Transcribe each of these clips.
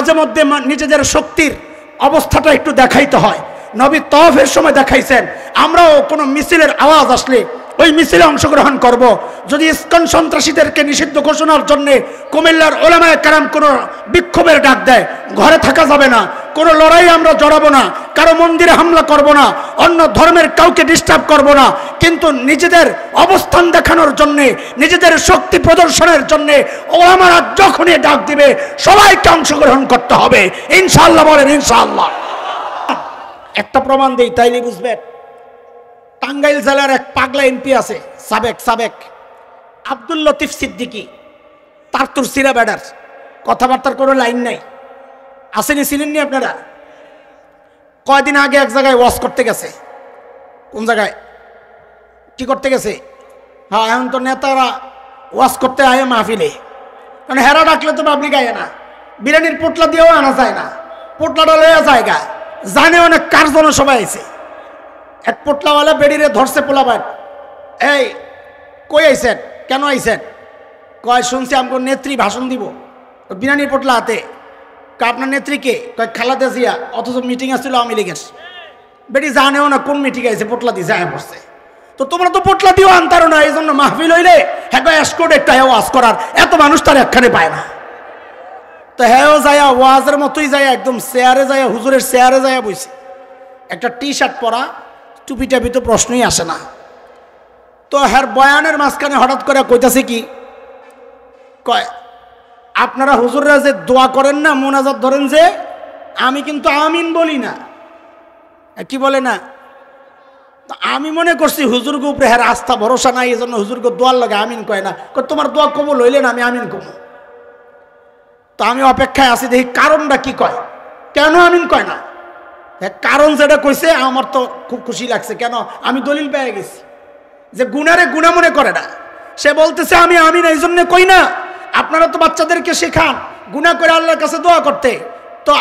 মাঝে মধ্যে নিজেদের শক্তির অবস্থাটা একটু দেখাইতে হয়। নবী তওয়াফের সময় দেখাইছেন, আমরাও কোনো মিছিলের আওয়াজ আসলে ওই মিছিলে অংশগ্রহণ করব। যদি ইসকন সন্ত্রাসীদেরকে নিষিদ্ধ ঘোষণার জন্য কুমিল্লার ওলামায়ে কেরাম কোনো বিক্ষোভের ডাক দেয়, ঘরে থাকা যাবে না, কোনো লড়াই আমরা জড়াবো না, কারো মন্দিরে হামলা করব না, অন্য ধর্মের কাউকে ডিস্টার্ব করব না। কিন্তু নিজেদের অবস্থান দেখানোর জন্যে, নিজেদের শক্তি প্রদর্শনের জন্যে ওলামারা যখনই ডাক দিবে সবাইকে অংশগ্রহণ করতে হবে ইনশাআল্লাহ। বলেন ইনশাআল্লাহ। একটা প্রমাণ দেই তাইলে বুঝবেন। টাঙ্গাইল জেলার এক পাগলা এমপি আছে, সাবেক আব্দুল লতিফ সিদ্দিকী, তার তোর সিরা ব্যাডার, কথাবার্তার কোনো লাইন নাই। আসেনি, ছিলেননি আপনারা? কয়দিন আগে এক জায়গায় ওয়াজ করতে গেছে। কোন জায়গায় কি করতে গেছে? হ্যাঁ, এখন তো নেতারা ওয়াজ করতে আয় মাহফিলে, কারণ হেরা ডাকলে তো পাবলিক আয় না। বিরিয়ানির পোটলা দিয়েও আনা যায় না, পোটলাটা লইয়া জায়গা জানে অনেক কার জন্য সবাই আইছে। এক পোটলাওয়ালা বেড়িরে ধরছে পোলাপান, এই কই আইছেন, কেন আইছেন? কয় শুনছি আমাকে নেত্রী ভাষণ দিব। বিরিয়ানির পোটলা হাতে। আপনার নেত্রীকে? কয় খালেদা জিয়া। অথচ মিটিং আসছিল আওয়ামী লীগের। বেটি জানেও না কোন মিটিং আছে, পোটলা দিয়ে যায় পড়ছে। তো তোমরা তো পোটলা দিয়েও আনতারো না, এই জন্য মাহফিল হইলে হ্যাঁ এসকোট একটা ওয়াজ করার এত মানুষ তার একখানে পায় না। তো হ্যাঁ যায় ওয়াজের মতোই যায়, একদম চেয়ারে যায়, হুজুরের চেয়ারে যায় বইছে। একটা টি শার্ট পরা, টুপি টাপি তো প্রশ্নই আসে না। তো হ্যাঁ বয়ানের মাঝখানে হঠাৎ করে কইতাছে কি, কয় আপনারা হুজুররা যে দোয়া করেন না, মোনাজাত ধরেন যে, আমি কিন্তু আমিন বলি না। কি বলে না? তো আমি মনে করছি হুজুরকে উপরে হ্যাঁ আস্থা ভরসা নাই, এই জন্য হুজুরকে দোয়ার লাগে আমিন কয় না। তোমার দোয়া কবুল হইলে না আমি আমিন কব। তো আমি অপেক্ষায় আছি, দেখি কারণটা কি কয়, কেন আমিন কয় না। কারণ যেটা কইছে আমার তো খুব খুশি লাগছে। কেন? আমি দলিল পেয়ে গেছি যে গুনারে গুণা মনে করে না। সে বলতেছে আমি আমিন এই জন্য কই না, আপনারা তো বাচ্চাদেরকে শেখান গুনাহ করে আল্লাহর কাছে দোয়া করতে, তো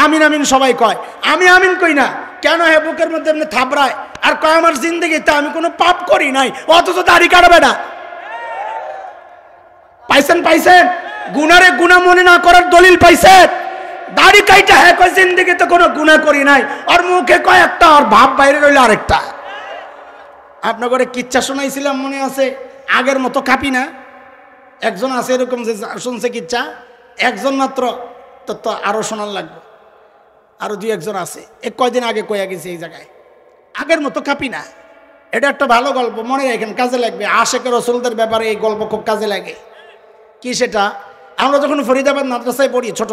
আমিন আমিন সবাই কয়, আমি আমিন কই না কেন? হে বুকের মধ্যে এমনি থাবড়ায় আর কয় আমার জিন্দগিতে আমি কোনো পাপ করি নাই, অথচ দাড়ি কাটবে না। পাইছেন? গুনারে গুনাহ মনে না করার দলিল পাইছেন? দাড়ি কাইটা হ্যাঁ কয় জিন্দগিতে কোনো গুনাহ করি নাই, আর মুখে কয় একটা, আর ভাব বাইরে রইল আরেকটা। আপনার ঘরে কিচ্ছা শোনাইছিলাম মনে আছে? আগের মতো কাঁপি না। একজন আছে এরকম যে শুনছে কিচ্ছা, একজন মাত্র, তো আরো শোনার লাগবে। আরো দুই একজন আছে, কয়দিন আগে কইয়া গেছে এই জায়গায়। আগের মতো কাঁপি না। এটা একটা ভালো গল্প, মনে রাখেন, কাজে লাগবে। আশেকের রসুলদের ব্যাপারে এই গল্প খুব কাজে লাগে। কি সেটা? আমরা যখন ফরিদাবাদ মাদ্রাসায় পড়ি ছোট,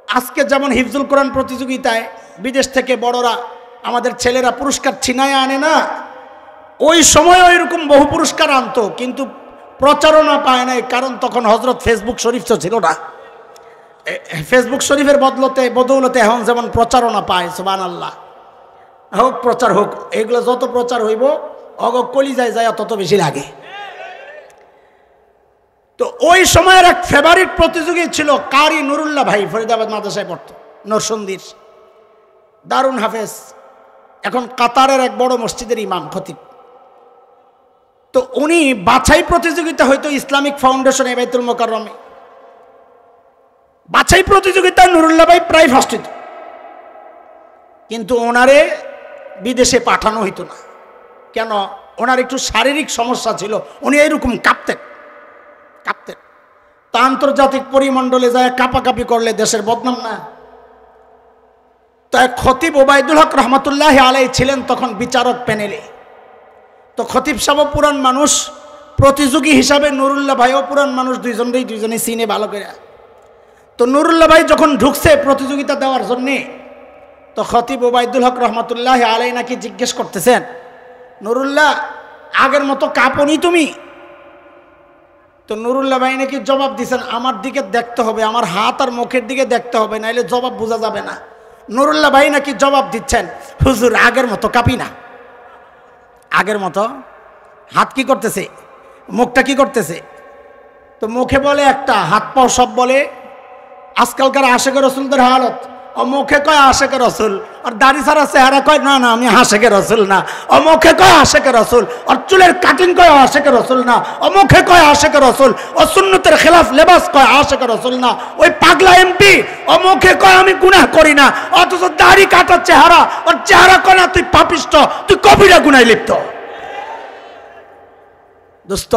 আজকে যেমন হিফজুল কোরআন প্রতিযোগিতায় বিদেশ থেকে বড়রা আমাদের ছেলেরা পুরস্কার ছিনায় আনে না, ওই সময় এরকম বহু পুরস্কার আনতো, কিন্তু প্রচারণা পায় নাই। কারণ তখন হজরত ফেসবুক শরীফ তো ছিল না। ফেসবুক শরীফের বদৌলতে এখন যেমন প্রচারণা পায়, সুবহানাল্লাহ, হোক প্রচার হোক, এগুলো যত প্রচার হইব অগ কলিজায় যায় তত বেশি লাগে। তো ওই সময়ের এক ফেভারিট প্রতিযোগী ছিল কারি নুরুল্লাহ ভাই, ফরিদাবাদ মাদ্রাসায় পড়তো, নরসন্দির দারুন হাফেজ, এখন কাতারের এক বড় মসজিদের ইমাম খতিব। তো উনি বাছাই প্রতিযোগিতা হয়তো ইসলামিক ফাউন্ডেশন বাইতুল মোকাররমে বাছাই প্রতিযোগিতায় নুরুল্লাহ ভাই প্রায় ফার্স্ট হইত, কিন্তু ওনারে বিদেশে পাঠানো হইতো না। কেন? ওনার একটু শারীরিক সমস্যা ছিল, উনি এইরকম কাঁপতেন। তা আন্তর্জাতিক পরিমণ্ডলে যায় কাঁপাকাপি করলে দেশের বদনাম না। তাই খতিব ওবায়দুল হক রহমতুল্লাহ আলাই ছিলেন তখন বিচারক প্যানেলে। তো খতিব সাহেব পুরান মানুষ, প্রতিযোগী হিসাবে নুরুল্লাহ ভাইও পুরান মানুষ, দুইজনেই চিনে ভালো করে। তো নুরুল্লাহ ভাই যখন ঢুকছে প্রতিযোগিতা দেওয়ার জন্যে, তো খতিব ওবায়দুল হক রহমতুল্লাহ আলাই নাকি জিজ্ঞেস করতেছেন, নুরুল্লাহ আগের মতো কাঁপনি তুমি? তো নুরুল্লাহ ভাই নাকি জবাব দিচ্ছেন, আমার দিকে দেখতে হবে, আমার হাত আর মুখের দিকে দেখতে হবে, নাইলে জবাব বোঝা যাবে না। নুরুল্লাহ ভাই নাকি জবাব দিচ্ছেন, হুজুর আগের মতো কাঁপি না। আগের মতো? হাত কি করতেছে, মুখটা কি করতেছে? তো মুখে বলে একটা, হাত পাও সব বলে আজকালকার আশেকের রসুলদের হালত। ও মুখে কয় আশেকের রসুল, আর দাড়ি ছাড়া চেহারা কয় না না আমি আশেকের রসুল না। ও মুখে কয় আশেকের রসুল, আর চুলের কাটিং কয় আশেকের রসুল না। ও মুখে কয় আশেকের রসুল, ও সুন্নতের খেলাফ লেবাস কয় আশেকের রসুল না। ওই পাগলা এমপি ও ও মুখে কয় আমি গুনাহ করি না, অথচ দাড়ি কাটার চেহারা, ওর চেহারা কয় না তুই পাপিষ্ট, তুই কবিরা গুনায় লিপ্ত। দোস্ত,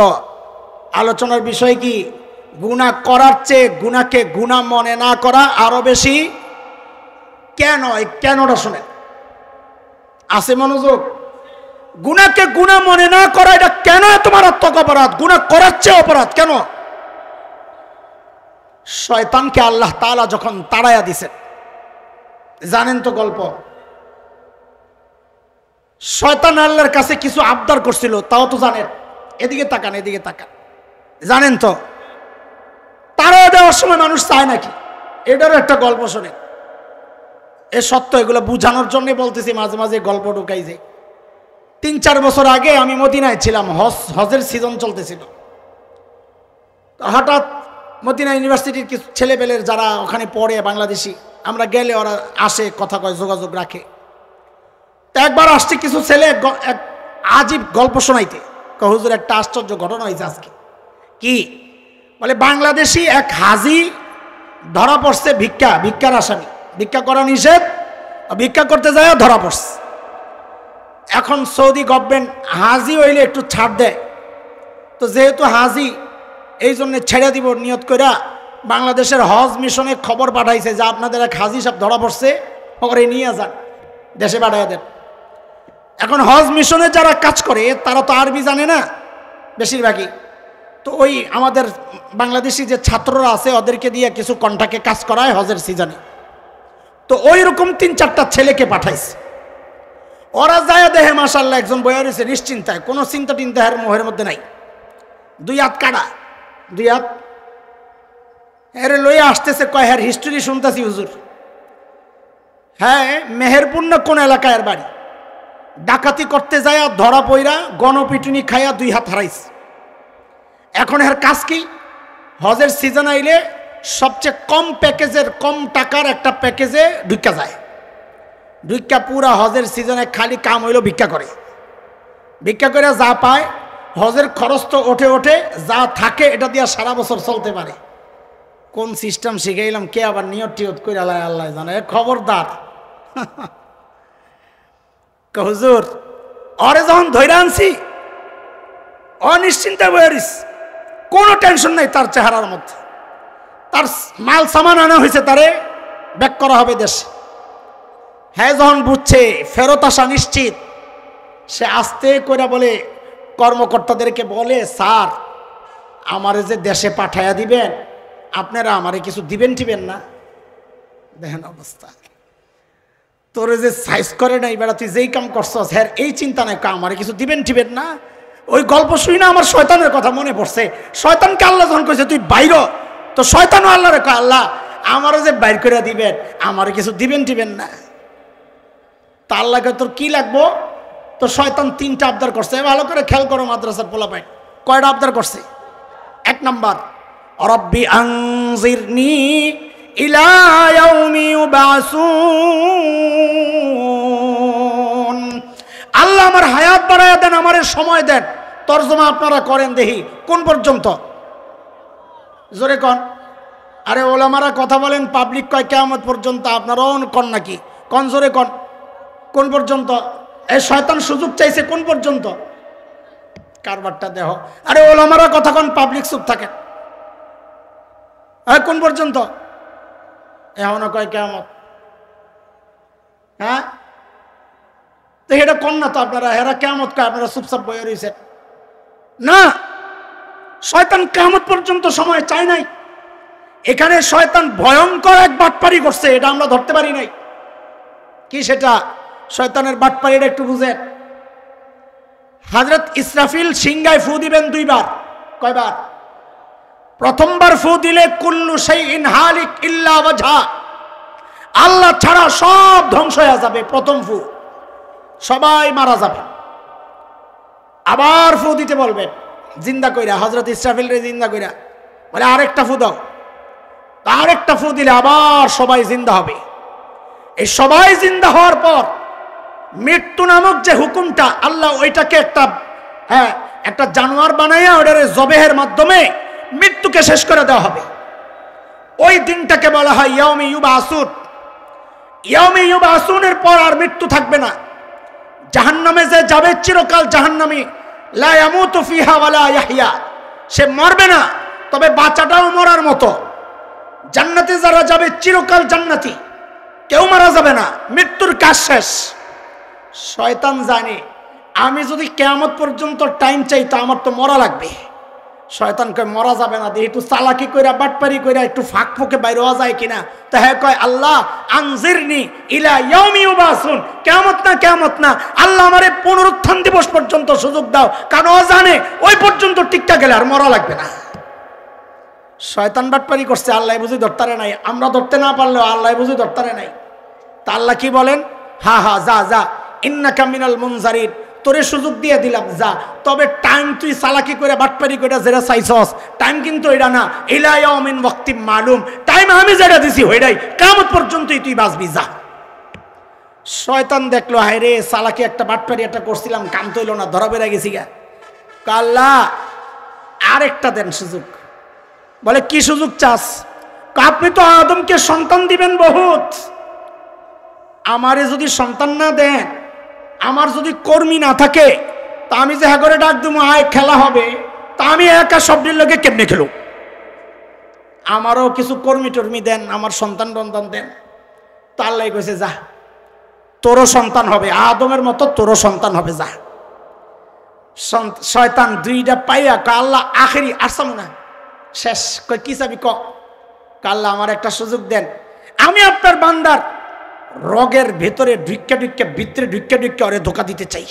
আলোচনার বিষয় কি? গুনাহ করার চেয়ে গুনাহকে গুনাহ মনে না করা আরো বেশি। কেন? এই কেনটা শুনে আছে মনোযোগ। গুনাহকে গুনাহ মনে না করা এটা কেন এত মারাত্মক অপরাধ? গুনাহ করার চেয়ে অপরাধ কেন? শয়তানকে আল্লাহ তাআলা যখন তাড়াইয়া দিছেন, জানেন তো গল্প। শয়তান আল্লাহর কাছে কিছু আবদার করছিল, তাও তো জানেন। এদিকে তাকান, এদিকে তাকান, জানেন তো। তাড়াইয়া দেওয়ার সময় মানুষ চায় নাকি? এটারও একটা গল্প শোনেন। এ সত্য, এগুলো বুঝানোর জন্য বলতেছি, মাঝে মাঝে গল্প ঢুকাই যায়। 3-4 বছর আগে আমি মদিনায় ছিলাম, হজের সিজন চলতেছিল। হঠাৎ মদিনা ইউনিভার্সিটির কিছু ছেলেপেলের যারা ওখানে পড়ে বাংলাদেশি, আমরা গেলে ওরা আসে, কথা কয়, যোগাযোগ রাখে। তো একবার আসছে কিছু ছেলে এক আজীব গল্প শোনাইতে। হুজুর একটা আশ্চর্য ঘটনা হয়েছে আজকে। কি বলে, বাংলাদেশি এক হাজি ধরা পড়ছে ভিক্ষার আসামি। ভিক্ষা করা নিষেধ, ভিক্ষা করতে যায় ধরা পড়ছে। এখন সৌদি গভর্নমেন্ট হাজি হইলে একটু ছাড় দেয়, তো যেহেতু হাজি এই জন্য ছেড়ে দিব নিয়ত কইরা বাংলাদেশের হজ মিশনে খবর পাঠাইছে যে আপনাদের এক হাজি সাহেব ধরা পড়ছে, ওরে নিয়ে যান, দেশে পাঠাইয়া দেন। এখন হজ মিশনে যারা কাজ করে তারা তো আরবি জানে না বেশিরভাগই, তো ওই আমাদের বাংলাদেশি যে ছাত্ররা আছে ওদেরকে দিয়ে কিছু কন্ট্রাক্টে কাজ করায় হজের সিজনে। তো ওই রকম 3-4টা ছেলেকে পাঠাইছে। ওরা যায় দেখে মাশাআল্লাহ একজন বইয়া রয়েছে নিশ্চিন্তায়, কোনো চিন্তা টিন্তার মোহের মধ্যে নাই। 2 হাত কাটা, 2 হাত এরে লইয়া আসতেছে। কয় হ্যার হিস্ট্রি শুনতেছি হুজুর। হ্যাঁ, মেহেরপুর না কোন এলাকায় এর বাড়ি। ডাকাতি করতে যায় ধরা পইরা গণপিটুনি খাইয়া 2 হাত হারাইছে। এখন এর কাজ কি? হজের সিজন আইলে সবচেয়ে কম প্যাকেজের, কম টাকার একটা প্যাকেজে ঢুকা যায়। ঢুকা পুরা হজের সিজনে খালি কাম হইল ভিক্ষা করে। ভিক্ষা করে যা পায়, হজের খরচ তো ওঠে, যা থাকে এটা দিয়ে সারা বছর চলতে পারে। কোন সিস্টেম শিখাইলাম, কে আবার নিয়ত টিয়ত করে আল্লাহ জানে। খবরদার। হুজুর অরে যখন ধৈর্য আনছি, অনিশ্চিন্তা বয়ারিস, কোনো টেনশন নাই তার চেহারার মধ্যে। তার মাল সামান আনা হয়েছে, তারে ব্যাক করা হবে দেশে। হ্যাঁ, যখন বুঝছে ফেরত আসা নিশ্চিত, সে আস্তে করে বলে, কর্মকর্তাদেরকে বলে, স্যার আমারে যে দেশে পাঠাইয়া দিবেন, আপনারা আমারে কিছু দিবেন টিবেন না? দেখেন অবস্থা। তোরে যে সাইজ করে নাই বেড়া, তুই যেই কাম করছস, হ্যাঁ এই চিন্তা নাই, আমারে কিছু দিবেন টিবেন না? ওই গল্প শুই না আমার শয়তানের কথা মনে পড়ছে। শয়তানকে আল্লাহ যখন কইছে তুই বাইর, তো শয়তানও আল্লাহ রে কয়, আল্লাহ আমারও যে বাইর করে দিবেন, আমারে কিছু দিবেন টিবেন না? তা আল্লাহকে তোর কি লাগবো? তো শয়তান 3টা আবদার করছে। ভালো করে খেয়াল করো মাদ্রাসার পোলাপাইন, কয়টা আবদার করছে? 1 নাম্বার, রব্বি আনজিরনি ইলা ইয়াউমি ইউবাসুন, আল্লাহ আমার হায়াত বাড়ায়া দেন, আমারে সময় দেন। তরজমা আপনারা করেন দেখি, কোন পর্যন্ত? জোরে কন। আরে ওলামারা কথা বলেন, পাবলিক কয় কিয়ামত পর্যন্ত, আপনারাও কন নাকি? কন জোরে কন, কোন পর্যন্ত? এই শয়তান সুযোগ চাইছে কোন পর্যন্ত? কারবারটা দেহ। আরে ওলামারা কথা কন, পাবলিক চুপ থাকে। কোন পর্যন্ত? এখনো কয় কিয়ামত। হ্যাঁ, তো এটা কোন না তো আপনারা, হেরা কিয়ামত কয়, আপনারা চুপচাপ বয়ে রয়েছেন না। শয়তান কিয়ামত পর্যন্ত সময় চায় নাই। এখানে শয়তান ভয়ঙ্কর এক বাটপারি করছে, এটা আমরা ধরতে পারি নাই। কি সেটা? শয়তানের বাটপারিটা একটু বুঝেন। হযরত ইসরাফিল সিংহায় ফু দিবেন 2 বার। কয়বার? প্রথমবার ফু দিলে কুল্লু শাইইন হালিক ইল্লা ওয়াজহা, আল্লাহ ছাড়া সব ধ্বংস হয়ে যাবে। প্রথম ফু, সবাই মারা যাবে। আবার ফু দিতে বলবেন জিন্দা কইরা, হযরত ইসরাফিল রে জিন্দা কইরা বলে আরেকটা ফু দাও। আরেকটা ফু দিলে আবার সবাই জিন্দা হবে। এই সবাই জিন্দা হওয়ার পর মৃত্যু নামক যে হুকুমটা, আল্লাহ ওইটাকে একটা জানোয়ার বানাইয়া ওটারে জবেহের মাধ্যমে মৃত্যুকে শেষ করে দেওয়া হবে। ওই দিনটাকে বলা হয় ইয়াউমে ইউবাসুন। ইয়াউমে ইউবাসুনের পর আর মৃত্যু থাকবে না। জাহান্নামে যে যাবে চিরকাল জাহান্নামী, লা ইয়ামুতু ফিহা ওয়ালা ইয়াহইয়া, সে মরবে না তবে বাঁচাটাও মরার মতো। জান্নাতে যারা যাবে চিরকাল জান্নাতি, কেউ মারা যাবে না, মৃত্যুর কাজ শেষ। শয়তান জানে আমি যদি কিয়ামত পর্যন্ত টাইম চাই তো আমার তো মরা লাগবে। শয়তান কয় মরা যাবে না, একটু চালাকি কইরা বাটপারি কইরা একটু ফাঁক ফুকে বাইরে হওয়া যায় কিনা। তা হ্যাঁ কয় আল্লাহ আনজিরনি ইলা ইয়াউমি ইউবাসুন, কিয়ামত না কিয়ামত না, আল্লাহ আমারে পুনরুত্থান দিবস পর্যন্ত সুযোগ দাও, কারণ ও জানে ওই পর্যন্ত টিকটা গেলে আর মরা লাগবে না। শয়তান বাটপারি করছে, আল্লাহ বুঝি ধরতারে নাই, আমরা ধরতে না পারলেও আল্লাহ বুঝি ধরতারে নাই। তা আল্লাহ কি বলেন, হা হা যা যা, ইন্নাকা মিনাল মুনজারিন, তোরে সুযোগ দিয়ে দিলাম যা, তবে টাইম তুই চালাকি করে বাটপারি করে যেটা চাইছস টাইম কিন্তু এটা না, ইলা ইয়াউমিন ওয়াক্তিম মালুম, টাইম আমি যেটা দিছি ওইটাই, কিয়ামত পর্যন্তই তুই বাঁচবি যা। শয়তান দেখলো হায় রে চালাকি একটা বাটপারি একটা করছিলাম, কাম তো হইল না, ধরা বেড়ে গেছি গা। আল্লাহ আরেকটা দেন সুযোগ। বলে কি সুযোগ চাস? আপনি তো আদমকে সন্তান দিবেন বহুত, আমারে যদি সন্তান না দেন, আমার যদি কর্মী না থাকে, তা আমি যে হ্যাঁ করে ডাক দেবো আয় খেলা হবে, তা আমি একা সবটির লোকে কেমনে খেলো? আমারও কিছু কর্মী টর্মী দেন, আমার সন্তান টন্তান দেন। তা আল্লাহ কইছে যা, তোরও সন্তান হবে, আদমের মতো তোরও সন্তান হবে যা। শয়তান দুইটা পাইয়া আল্লাহ আখেরি আসাম না শেষ, কই কি চাবি ক? আল্লাহ আমার একটা সুযোগ দেন, আমি আপনার বান্দার রগের ভেতরে ঢুক্কা ঢুক্কা ভিতরে ঢুক্কা ঢুক্কা ওরে ধোকা দিতে চাই।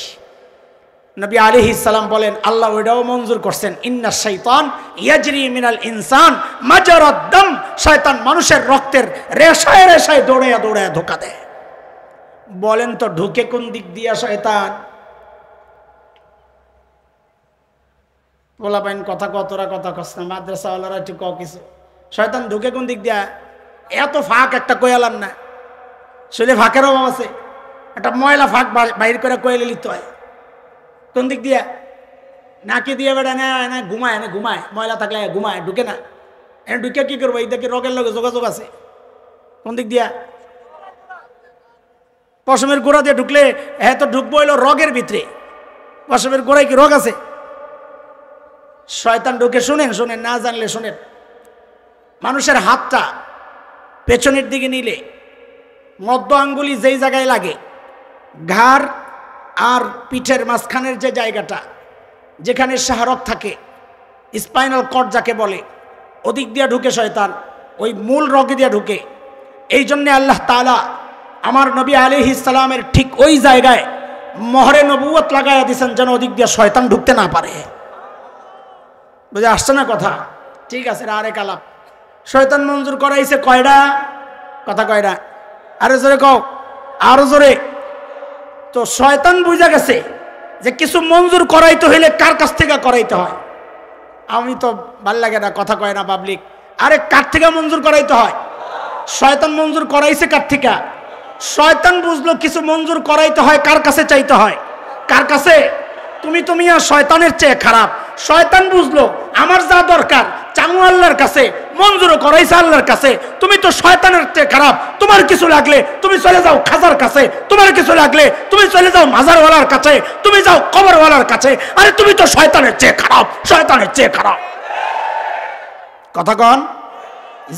নবী আলাইহিস সালাম বলেন আল্লাহ ওইটাও মঞ্জুর করছেন, ইন্না শাইতান ইয়াজরি মিনাল ইনসান মাজারাদ দাম, শয়তান মানুষের রক্তের রেশায় রেশায় দৌড়াইয়া দৌড়াইয়া ধোকা দেয়। বলেন তো ঢুকে কোন দিক দিয়া শয়তান? বলা পাইন কথা কতরা কথা কস না, মাদ্রাসাওয়ালারা একটু ক কিছু। শয়তান ঢুকে কোন দিক দিয়া? এত ফাঁক একটা কয়ালাম না, শরীরে ফাঁকের অভাব আছে, একটা ময়লা ফাঁক বাইর করে কয়েলে লিখতে হয়। কোন দিক দিয়া? নাকি দিয়ে বেড়া না ঘুমায়, না ঘুমায়, ময়লা থাকলে ঘুমায়, ঢুকে না। এনে ঢুকে কি করবো? এই দেখি রগের লগে যোগাযোগ আছে। কোন দিক দিয়া? পশমের গোড়া দিয়ে ঢুকলে হ্যাঁ তো ঢুকবো হইলো রগের ভিতরে, পশমের গোড়ায় কি রগ আছে? শয়তান ঢুকে, শুনেন শুনেন, না জানলে শুনেন, মানুষের হাতটা পেছনের দিকে নিলে মধ্য আঙ্গুলি যেই জায়গায় লাগে, ঘাড় আর পিঠের মাঝখানের যে জায়গাটা যেখানে শাহরগ থাকে, স্পাইনাল কর্ড যাকে বলে, ওদিক দিয়ে ঢুকে শয়তান, ওই মূল রগে দিয়ে ঢুকে। এই জন্যে আল্লাহ তাআলা আমার নবী আলাইহিস সালামের ঠিক ওই জায়গায় মোহরে নবুয়ত লাগাইয়া দিয়েছেন যেন ওদিক দিয়ে শয়তান ঢুকতে না পারে। বুঝে আসছে না কথা? ঠিক আছে, আরেক আলাপ। শয়তান মঞ্জুর করাইছে কয়টা? কথা কয়টা? আরে জোরে কও, আরো জোরে। তো শয়তান বুঝা গেছে যে কিছু মঞ্জুর করাইতে হইলে কার কাছ থেকে করাইতে হয়। আমি তো ভাল লাগে না, কথা কয় না পাবলিক। আরে কার থেকে মঞ্জুর করাইতে হয়? শয়তান মঞ্জুর করাইছে কার থেকে? শয়তান বুঝলো কিছু মঞ্জুর করাইতে হয় কার কাছে চাইতে হয়। কার কাছে? তুমি আর শয়তানের চেয়ে খারাপ। শয়তান বুঝলো আমার যা দরকার চামু আল্লাহর কাছে, মঞ্জুর করাইছে আল্লাহর কাছে। তুমি তো শয়তানের চেয়ে খারাপ, তোমার কিছু লাগলে তুমি চলে যাও খাজার কাছে, তোমার কিছু লাগলে তুমি চলে যাও মাজারওয়ালার কাছে, তুমি যাও কবরওয়ালার কাছে। আরে তুমি তো শয়তানের চেয়ে খারাপ, শয়তানের চেয়ে খারাপ। কথা কন,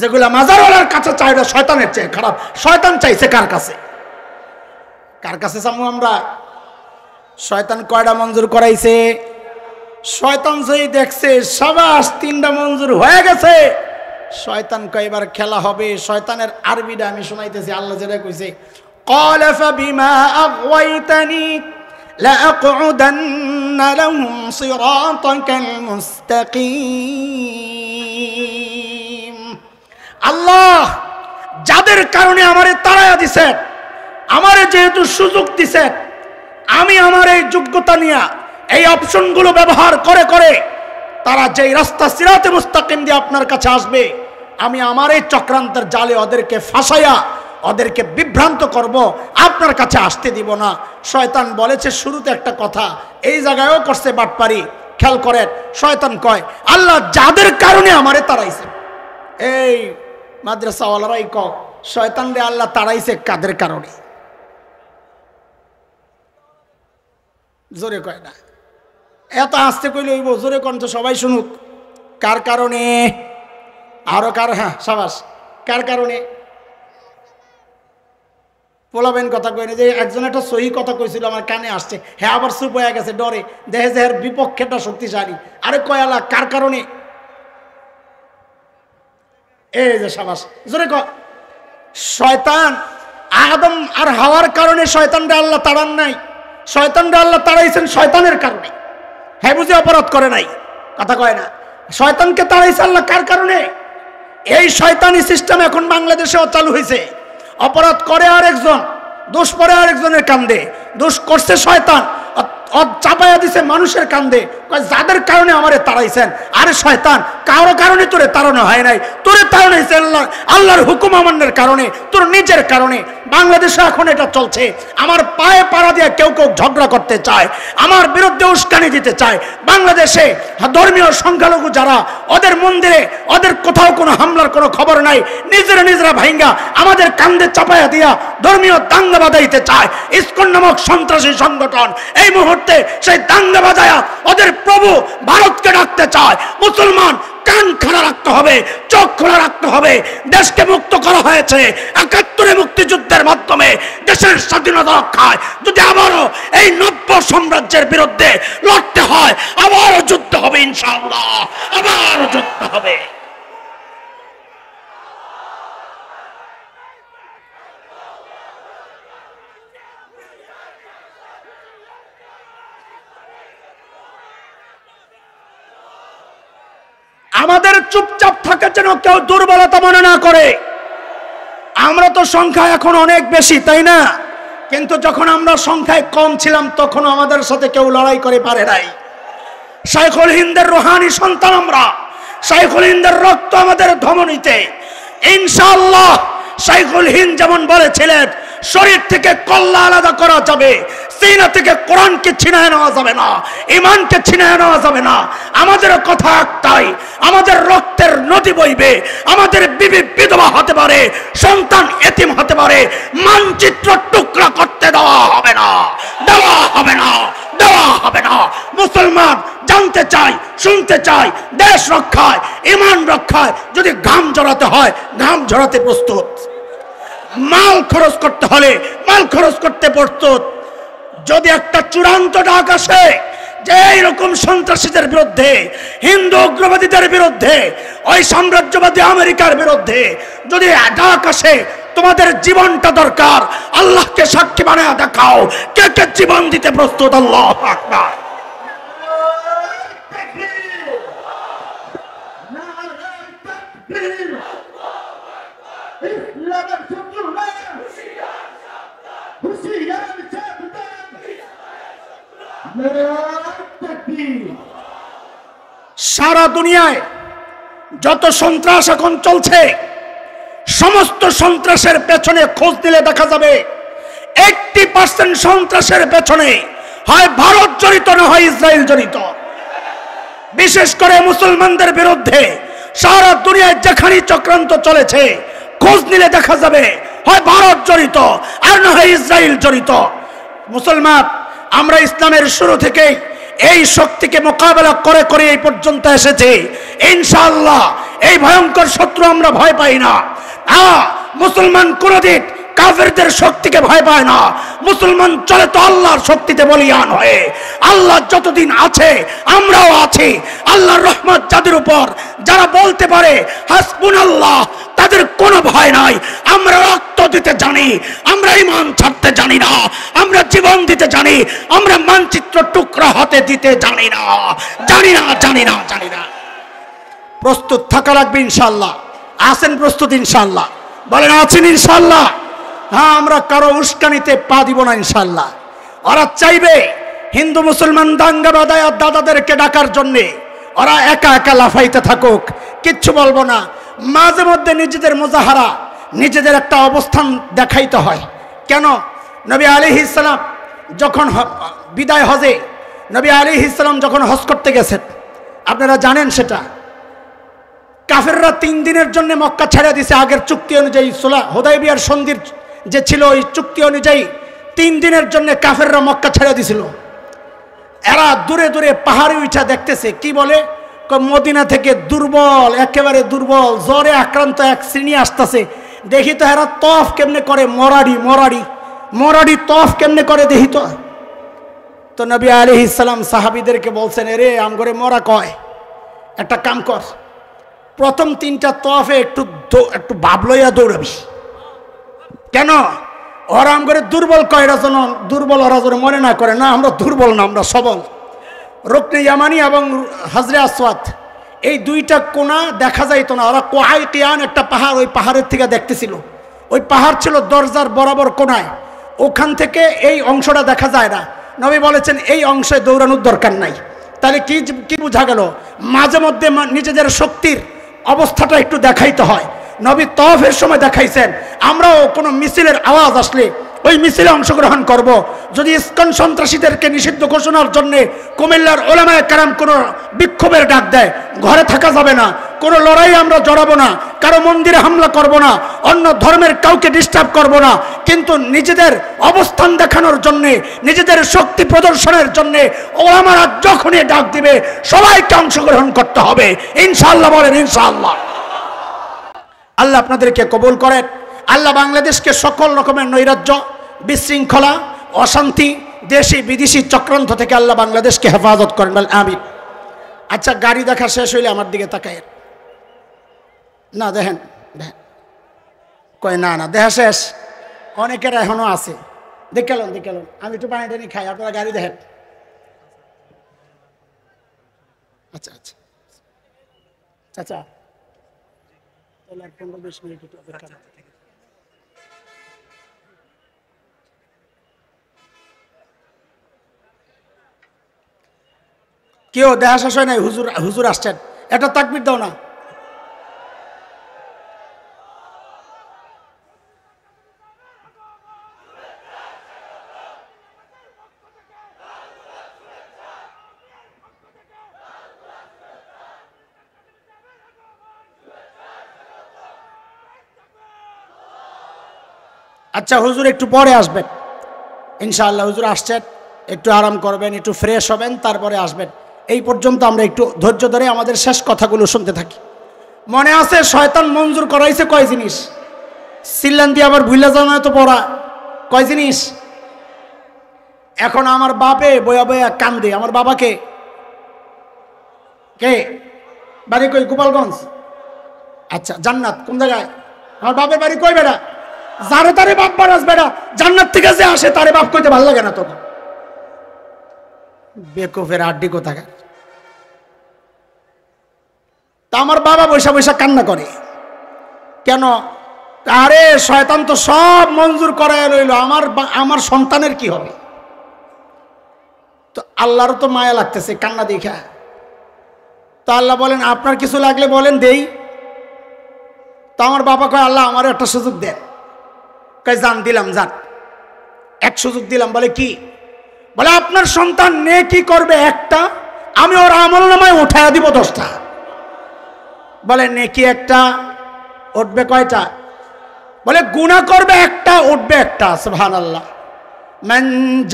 যেগুলা মাজারওয়ালার কাছে চাই না শয়তানের চেয়ে খারাপ। শয়তান চাইছে কার কাছে? কার কাছে চামু আমরা? শয়তান কয়টা মঞ্জুর করাইছে? শয়তান যেই দেখছে সাবাস 3টা মঞ্জুর হয়ে গেছে, শয়তান কয়বার খেলা হবে। শয়তানের আরবিটা আমি শোনাইতেছি, আল্লাহ যেটা কইছে, ক্বালা ফাবিমা আগওয়াইতানি লাআকউদান্না লাহুম সিরাতাকাল মুস্তাকিম। আল্লাহ যাদের কারণে আমারে তাড়ায়া দিছেন, আমারে যেহেতু সুযোগ দিছেন, আমি আমার এই যোগ্যতা নিয়ে এই অপশনগুলো ব্যবহার করে করে তারা যেই রাস্তা সিরাতে মুস্তাকিম দিয়ে আপনার কাছে আসবে, আমি আমার এই চক্রান্তের জালে ওদেরকে ফাঁসাইয়া ওদেরকে বিভ্রান্ত করব, আপনার কাছে আসতে দিব না। শয়তান বলেছে শুরুতে একটা কথা, এই জায়গায়ও করছে বাটপারি। খেয়াল করেন, শয়তান কয় আল্লাহ যাদের কারণে আমারে তাড়াইছে, এই মাদ্রাসাওয়ালারাই কও শয়তান রে আল্লাহ তাড়াইছে কাদের কারণে? জোরে কয় না, এত আস্তে কইলে হইব, জোরে কণ্ঠ সবাই শুনুক। কার কারণে? আরো কার? হ্যাঁ সাবাস। কার কারণে? পোলাবেন কথা কই না, যে একজন একটা সহি কথা কইছিল আমার কানে আসছে, হ্যাঁ আবার চুপ হয়ে গেছে ডরে, দেখে যে এর বিপক্ষেটা শক্তিশালী। আরে কয় আল্লাহ কার কারণে? এই যে সাবাস, জোরে ক। শয়তান আদম আর হাওয়ার কারণে শয়তানরে আল্লাহ তাড়ান নাই, শয়তানরে আল্লাহ তাড়াইছেন শয়তানের কারণে। হ্যাঁ বুঝে অপরাধ করে নাই, কথা কয় না। শয়তানকে তাড়াইছে আল্লাহ কার কারণে? এই শয়তানি সিস্টেম এখন বাংলাদেশেও চালু হয়েছে। অপরাধ করে আরেকজন, দোষ পরে আরেকজনের কান্দে, দোষ করছে শয়তান, চাপাইয়া দিছে মানুষের কান্দে, যাদের কারণে আমারে তাড়াইছেন। আরে শয়তান, কারো কারণে তোরে তাড়ানো হয় নাই, তোরে তাড়ানো হয়েছে আল্লাহর হুকুম অমান্যের কারণে, তোর নিজের কারণে। বাংলাদেশে এখন এটা চলছে। আমার পায়ে পাড়া দিয়ে কেউ কেউ ঝগড়া করতে চায়, আমার বিরুদ্ধে উস্কানি দিতে চায়। বাংলাদেশে ধর্মীয় সংখ্যালঘু যারা, ওদের মন্দিরে ওদের কোথাও কোনো হামলার কোনো খবর নাই, নিজেরা ভাইঙ্গা আমাদের কান্দে চাপাইয়া দিয়া ধর্মীয় দাঙ্গা বাঁধাইতে চায়। ইসকন নামক সন্ত্রাসী সংগঠন এই মুহূর্তে সেই দাঙ্গা বাজায়া ওদের প্রভু ভারতকে ডাকতে চায়। মুসলমান কান খোলা রাখতে হবে, চোখ খোলা রাখতে হবে। দেশকে মুক্ত করা হয়েছে ৭১ মুক্তিযুদ্ধের মাধ্যমে, দেশের স্বাধীনতা রক্ষায়। যদি আবারও এই নব্য সাম্রাজ্যের বিরুদ্ধে লড়তে হয়, আবারও যুদ্ধ হবে ইনশাআল্লাহ, আবারও যুদ্ধ হবে। আমাদের চুপচাপ থাকার জন্য কেউ দুর্বলতা মনে না করে। আমরা তো সংখ্যা এখন অনেক বেশি, তাই না? কিন্তু যখন আমরা সংখ্যায় কম ছিলাম তখন আমাদের সাথে কেউ লড়াই করে পারে নাই। শাইখুল হিন্দের রুহানি সন্তান আমরা, শাইখুল হিন্দের রক্ত আমাদের ধমনীতে। ইনশাআল্লাহ শাইখুল হিন্দ যেমন বলেছিলেন, শরীর থেকে কল্লা আলাদা করা যাবে, সিনা থেকে কোরআনকে ছিনায় নেওয়া যাবে না, ইমানকে ছিনায় নেওয়া যাবে না। আমাদের কথা একটাই, আমাদের রক্তের নদী বইবে, আমাদের বিবি বিধবা হতে পারে, সন্তান এতিম হতে পারে, মানচিত্র টুকরা করতে দেওয়া হবে না, দেওয়া হবে না, দেওয়া হবে না। মুসলমান জানতে চাই, শুনতে চাই, দেশ রক্ষায়, ইমান রক্ষায় যদি ঘাম ঝরাতে হয়, ঘাম ঝরাতে প্রস্তুত। মাল খরচ করতে হলে মাল খরচ করতে প্রস্তুত। যদি একটা চূড়ান্ত ডাক আসে যে এইরকম সন্ত্রাসীদের বিরুদ্ধে, হিন্দু উগ্রবাদীদের বিরুদ্ধে, ওই সাম্রাজ্যবাদী আমেরিকার বিরুদ্ধে যদি ডাক আসে, তোমাদের জীবনটা দরকার, আল্লাহকে সাক্ষী বানায় দেখাও কে কে জীবন দিতে প্রস্তুত। আল্লাহু আকবার। সারা দুনিয়ায় যত সন্ত্রাস এখন চলছে, সমস্ত সন্ত্রাসের পেছনে খোঁজ দিলে দেখা যাবে 80% সন্ত্রাসের পেছনে হয় ভারত জড়িত, না হয় ইসরায়েল জড়িত। বিশেষ করে মুসলমানদের বিরুদ্ধে সারা দুনিয়ায় যেখানে চক্রান্ত চলেছে, খোঁজ নিলে দেখা যাবে হয় ভারত জড়িত আর না হয় ইসরায়েল জড়িত। মুসলমান আমরা ইসলামের শুরু থেকেই এই শক্তিকে মোকাবেলা করে করে এই পর্যন্ত এসেছে। ইনশাআল্লাহ এই ভয়ঙ্কর শত্রু আমরা ভয় পাই না। মুসলমান কোনদিন কাফেরদের শক্তিকে ভয় পায় না। মুসলমান চলে তো আল্লাহর শক্তিতে বলিয়ান হয়ে। আল্লাহ যতদিন আছে আমরাও আছি। আল্লাহর রহমত যাদের উপর, যারা বলতে পারে হাসবুনাল্লাহ, তাদের কোনো ভয় নাই। আমরা রক্ত দিতে জানি, আমরা ঈমান ছাড়তে জানি না, আমরা জীবন দিতে জানি, আমরা মানচিত্র টুকরা হতে দিতে জানি না, জানি না, জানি না, জানি না। প্রস্তুত থাকা লাগবে ইনশাআল্লাহ। আছেন প্রস্তুত ইনশাআল্লাহ? বলেন আছেন ইনশাআল্লাহ? হ্যাঁ, আমরা কারো উস্কানিতে পা দিব না ইনশাআল্লাহ। ওরা চাইবে হিন্দু মুসলমান দাঙ্গা বাঁধায় দাদাদেরকে ডাকার জন্যে, ওরা একা একা লাফাইতে থাকুক, কিচ্ছু বলবো না। মাঝে মধ্যে নিজেদের মুজাহারা, নিজেদের একটা অবস্থান দেখাইতে হয়। কেন? নবী আলাইহিস সালাম যখন বিদায় হজে, নবী আলাইহিস সালাম যখন হজ করতে গেছেন, আপনারা জানেন সেটা। কাফেররা 3 দিনের জন্য মক্কা ছেড়ে দিছে আগের চুক্তি অনুযায়ী। সুলহ হুদায়বিয়ার সন্ধির যে ছিল ওই চুক্তি অনুযায়ী 3 দিনের জন্য কাফেররা মক্কা ছেড়ে দিছিল। এরা দূরে দূরে পাহাড়ে উঠা দেখতেছে, কি বলে, মদিনা থেকে দুর্বল, একেবারে দুর্বল, জ্বরে আক্রান্ত এক শ্রেণী আসতেছে। দেখি তো এরা তফ কেমনে করে, মরাড়ি তফ কেমনে করে দেখি তো। তো নবী আলাইহিস সালাম সাহাবীদেরকে বলছেন, রে আমগরে মরা কয়, একটা কাম কর, প্রথম 3টা তফে একটু ভাব লইয়া দৌড়াবি। কেন? ওরা আমগরে দুর্বল কয়, এরা যেন দুর্বল, ওরা যেন মনে না করে, না আমরা দুর্বল না, আমরা সবল। রুকনে ইয়ামানি এবং হাজরে আসওয়াদ এই 2টা কোণা দেখা যাইতো না। ওরা কোয়াইকিয়ান একটা পাহাড়, ওই পাহাড়ের থেকে দেখতেছিল। ওই পাহাড় ছিল দরজার বরাবর কোণায়, ওখান থেকে এই অংশটা দেখা যায় না। নবী বলেছেন এই অংশে দৌড়ানোর দরকার নাই। তাহলে কি বোঝা গেল? মাঝে মধ্যে নিজেদের শক্তির অবস্থাটা একটু দেখাইতে হয়। নবী তওয়াফের সময় দেখাইছেন, আমরাও কোনো মিছিলের আওয়াজ আসলে ওই মিছিলে অংশগ্রহণ করব। যদি ইসকন সন্ত্রাসীদেরকে নিষিদ্ধ ঘোষণার জন্য কুমিল্লার ওলামায়ে কেরাম কোনো বিক্ষোভের ডাক দেয়, ঘরে থাকা যাবে না, কোনো লড়াই আমরা জড়াবো না, কারো মন্দিরে হামলা করব না, অন্য ধর্মের কাউকে ডিস্টার্ব করব না। কিন্তু নিজেদের অবস্থান দেখানোর জন্যে, নিজেদের শক্তি প্রদর্শনের জন্যে ওলামারা যখনই ডাক দিবে সবাইকে অংশগ্রহণ করতে হবে, ইনশাআল্লাহ। বলেন ইনশাআল্লাহ। আল্লাহ আপনাদেরকে কবুল করেন। আল্লাহ বাংলাদেশকে সকল রকমের নৈরাজ্য, বিশৃঙ্খলা, অশান্তি, দেশি বিদেশি চক্রান্ত থেকে আল্লাহ বাংলাদেশকে হেফাজত করেন, বল আমিন। আচ্ছা, গাড়ি দেখা শেষ হইলে আমার দিকে তাকায় না, দেখেন কয় না দেখা শেষ, অনেকের এখনো আছে। দেখলাম আমি একটু পানি টানি খাই, আপনারা গাড়ি দেখেন। আচ্ছা আচ্ছা চাচা, তাহলে 15-20 মিনিট একটু অপেক্ষা। কেউ দেখা শেষ হয় নাই, হুজুর আসছেন, একটা তাকবীর দাও না। আচ্ছা, হুজুর একটু পরে আসবেন ইনশাআল্লাহ। হুজুর আসছেন, একটু আরাম করবেন, একটু ফ্রেশ হবেন, তারপরে আসবেন। এই পর্যন্ত আমরা একটু ধৈর্য ধরে আমাদের শেষ কথাগুলো শুনতে থাকি। মনে আছে শয়তান মঞ্জুর করাইছে কয় জিনিস? সিল্লান দিয়ে আবার ভুলে যাওয়া তো পড়া, কয় জিনিস? এখন আমার বাপে বয়া বয়া কান্দে। আমার বাবাকে কে বাড়ি কই? গোপালগঞ্জ। আচ্ছা, জান্নাত কোন জায়গায়? আমার বাপের বাড়ি কই বেড়া? যারে তারে বাপ বারাস বেড়া, জান্নাত থেকে যে আসে তারে বাপ কইতে ভালো লাগে না তোকে, বেকুফের আড্ডি কোথাকার। তা আমার বাবা বৈশা বৈশা কান্না করে কেন? আরে শয়তান তো সব মঞ্জুর করায় রইল, আমার সন্তানের কি হবে? তো আল্লাহরও তো মায়া লাগতেছে কান্না দেখা। তো আল্লাহ বলেন, আপনার কিছু লাগলে বলেন, দেই। তো আমার বাবা কয়, আল্লাহ আমার একটা সুযোগ দেন। কয়, জান দিলাম, যান এক সুযোগ দিলাম। বলে কি? বলে আপনার সন্তান নেকি করবে একটা, আমি ওর আমলনামায় উঠায়া দিব 10টা। বলে নেকি একটা, উঠবে কয়টা? বলে গুনাহ করবে একটা, উঠবে একটা। সুবহানাল্লাহ। মান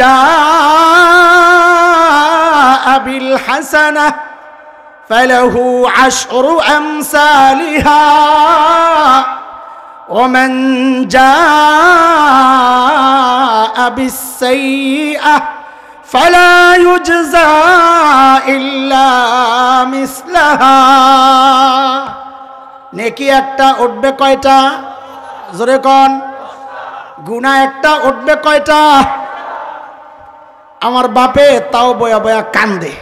জাআ বিল হাসানাহ ফালাহু আশরু আমসালিহা ওয়া মান জাআ বিস সাইয়্যাহ ফালা ইউজজা ইল্লা মিসলাহা। নেকি একটা, উঠবে কয়টা? জোরে কোন। গুনাহ একটা, উঠবে কয়টা? আমার বাপে তাও বয়া বয়া কান্দে।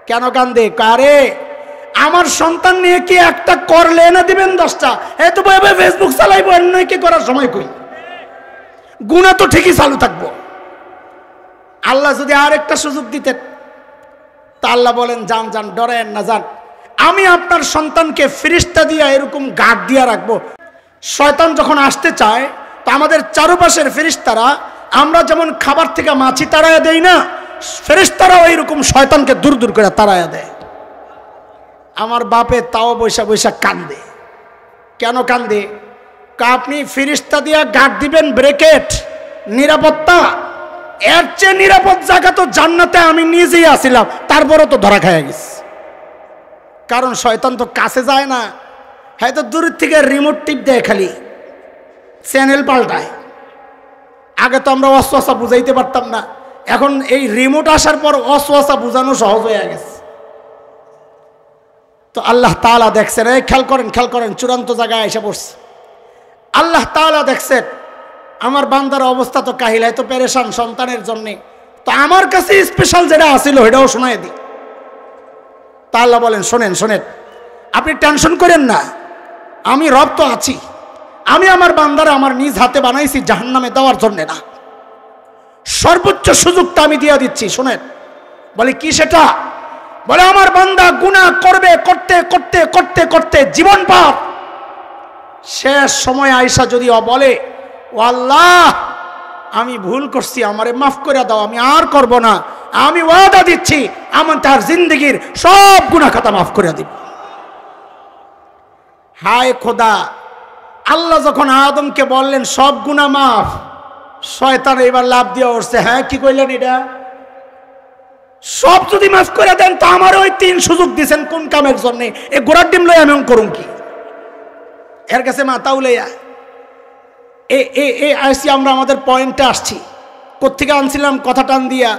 কেন কান্দে? কারে আমার সন্তান নিয়ে কি একটা করলে না দিবেন 10টা। এই তো বয়া বয়া ফেসবুক চালাইবো, কি করার সময় কই? গুনাহ তো ঠিকই চালু থাকবো। আল্লাহ যদি আরেকটা সুযোগ দিতেন, তা আল্লাহ বলেন, যান যান, ডরেন না, যান, আমি আপনার সন্তানকে ফেরেশতা দিয়া এরকম গার্ড দিয়া রাখবো। শয়তান যখন আসতে চায়, তো আমাদের চারপাশের ফেরেশতারা, আমরা যেমন খাবার থেকে মাছি তাড়াইয়া দেই না, ফেরেশতারাও এইরকম শয়তানকে দূর দূর করে তাড়াইয়া দেয়। আমার বাপে তাও বৈশা বৈশা কান্দে। কেন কান্দে? আপনি ফিরিস্তা দিয়া গার্ড দিবেন, ব্রেকেট, নিরাপত্তা, এর চেয়ে নিরাপদ জায়গা তো জান্নাতে আমি নিজেই আসিলাম, তারপরও তো ধরা খাইয়া গেছি। কারণ শয়তান তো কাছে যায় না, হয়তো দূর থেকে রিমোট টিপ দেয়, খালি চ্যানেল পাল্টায়। আগে তো আমরা অশ্বাসা বুঝাইতে পারতাম না, এখন এই রিমোট আসার পর অশ্বাসা বুঝানো সহজ হয়ে গেছে। তো আল্লাহ তাআলা দেখছেন, এই খেয়াল করেন, চূড়ান্ত জায়গায় এসে পড়ছে। আল্লাহ তাআলা দেখছেন আমার বান্দার অবস্থা তো কাহিল, তো পেরেশান সন্তানের জন্যে, তো আমার কাছে স্পেশাল যেটা আসিল সেটাও শোনায় দিই। তা আল্লাহ বলেন, শোনেন, আপনি টেনশন করেন না, আমি রব তো আছি, আমি আমার বান্দারা আমার নিজ হাতে বানাইছি জাহান্নামে দেওয়ার জন্যে না, সর্বোচ্চ সুযোগটা আমি দিয়ে দিচ্ছি। শোনেন, বলে কি সেটা? বলে আমার বান্দা গুনাহ করবে, করতে করতে করতে করতে জীবন পার, শেষ সময় আয়েশা যদি বলে, ও আল্লাহ আমি ভুল করছি, আমারে মাফ করে দাও, আমি আর করব না, আমি ওয়াদা দিচ্ছি আমার তার জিন্দগির সব গুনাহ খাতা মাফ করে দিব। হায় খোদা, আল্লাহ যখন আদমকে বললেন সব গুনাহ মাফ, শয়তান এবার লাভ দিয়ে উঠছে, হ্যাঁ কি কইলেন এটা? সব যদি মাফ করে দেন তো আমার ওই 3 সুযোগ দিয়েছেন কোন কামের জন্য? এই গোড়ার ডিম লই আমি করুন কি? এর কাছে মাথা উলাইয়া আসছি আমরা, আমাদের পয়েন্টে আসছি। কোত্থেকে আনছিলাম? কথা টান দিয়া